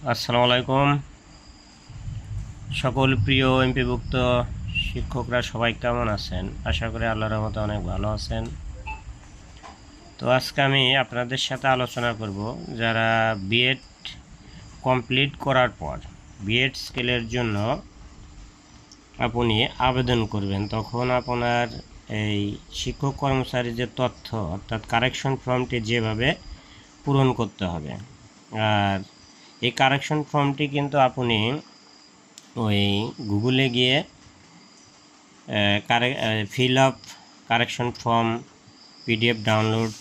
আসসালামু আলাইকুম। সকল প্রিয় এমপিভুক্ত শিক্ষকরা সবাই কেমন আছেন? আশা করি আল্লাহর রহমতে অনেক ভালো আছেন। তো আজকে আমি আপনাদের সাথে আলোচনা করব যারা বিএড কমপ্লিট করার পর বিএড স্কেলের জন্য আপনি আবেদন করবেন, তখন আপনার এই শিক্ষক কর্মচারীর যে তথ্য অর্থাৎ কারেকশন ফর্মটি যেভাবে পূরণ করতে হবে। আর এই কারেকশন ফর্মটি কিন্তু আপনি ওই গুগলে গিয়ে fill up correction form PDF download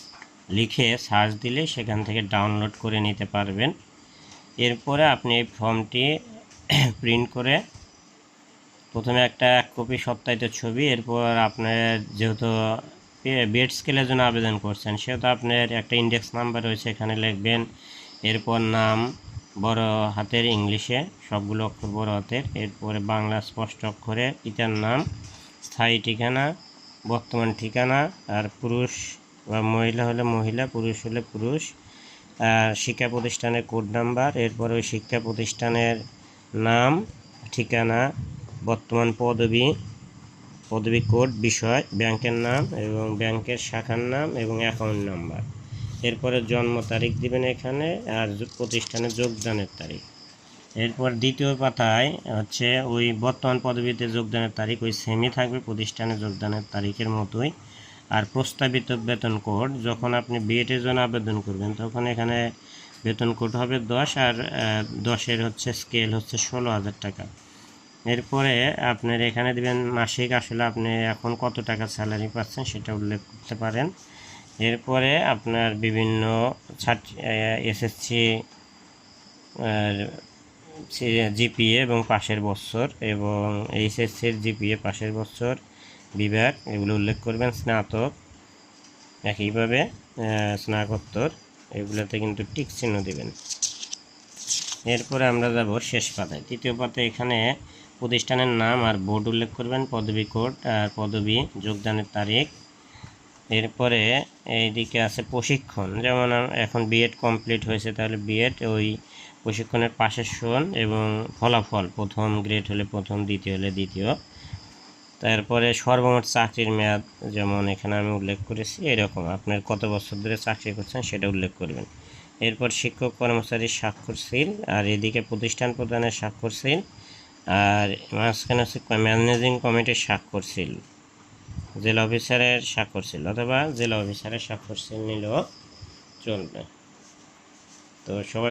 লিখে সার্চ দিলে সেখান থেকে ডাউনলোড করে নিতে পারবেন। এরপরে আপনি এই ফর্মটি প্রিন্ট করে প্রথমে একটা 1 কপি সত্যায়িত ছবি, এরপর আপনার যেহেতু বিএড স্কেলের জন্য আবেদন করছেন সেহেতু আপনার একটা ইন্ডেক্স নাম্বার রয়েছে, এখানে লিখবেন। এরপর নাম বড় হাতের ইংলিশে সবগুলো অক্ষর বড় হাতের, এরপরে বাংলা স্পষ্ট অক্ষরে পিতার নাম, স্থায়ী ঠিকানা, বর্তমান ঠিকানা, আর পুরুষ বা মহিলা হলে মহিলা, পুরুষ হলে পুরুষ, আর শিক্ষা প্রতিষ্ঠানের কোড নাম্বার, এরপরে ওই শিক্ষা প্রতিষ্ঠানের নাম, ঠিকানা, বর্তমান পদবি কোড, বিষয়, ব্যাংকের নাম এবং ব্যাংকের শাখার নাম এবং অ্যাকাউন্ট নাম্বার। এরপরে জন্ম তারিখ দিবেন এখানে, আর প্রতিষ্ঠানে যোগদানের তারিখ। এরপর দ্বিতীয় পাতায় হচ্ছে ওই বর্তমান পদবিতে যোগদানের তারিখ ওই সেমই থাকবে প্রতিষ্ঠানে যোগদানের তারিখের মতোই। আর প্রস্তাবিত বেতন কোড, যখন আপনি বিএডের জন্য আবেদন করবেন তখন এখানে বেতন কোড হবে 10, আর 10-এর হচ্ছে স্কেল হচ্ছে 16,000 টাকা। এরপরে আপনার এখানে দিবেন মাসিক, আসলে আপনি এখন কত টাকা স্যালারি পাচ্ছেন সেটা উল্লেখ করতে পারেন। এরপরে আপনার বিভিন্ন এসএসসি জিপিএ এবং পাশের বছর এবং এইচএসসির জিপিএ পাশের বছর, বিভাগ এগুলো উল্লেখ করবেন। স্নাতক একইভাবে স্নাতকোত্তর এগুলোতে কিন্তু টিক চিহ্ন দেবেন। এরপরে আমরা যাব শেষ পাতায়, তৃতীয় পাতায়। এখানে প্রতিষ্ঠানের নাম আর বোর্ড উল্লেখ করবেন, পদবি কোড আর পদবি, যোগদানের তারিখ। এরপরে এইদিকে আছে প্রশিক্ষণ, যেমন এখন বিএড কমপ্লিট হয়েছে তাহলে বিএড ওই প্রশিক্ষণের পাশের সন এবং ফলাফল, প্রথম গ্রেড হলে প্রথম, দ্বিতীয় হলে দ্বিতীয়। তারপরে সর্বমোট চাকরির মেয়াদ, যেমন এখানে আমি উল্লেখ করেছি এরকম আপনার কত বছর ধরে চাকরি করছেন সেটা উল্লেখ করবেন। এরপর শিক্ষক কর্মচারীর স্বাক্ষর সিল, আর এদিকে প্রতিষ্ঠান প্রধানের স্বাক্ষর সিল, আর মাঝখানে হচ্ছে ম্যানেজিং কমিটির স্বাক্ষর সিল, জেলা অফিসারের স্বাক্ষর সিল অথবা জেলা অফিসারের স্বাক্ষর সিল নিলেও চলবে। তো সবাই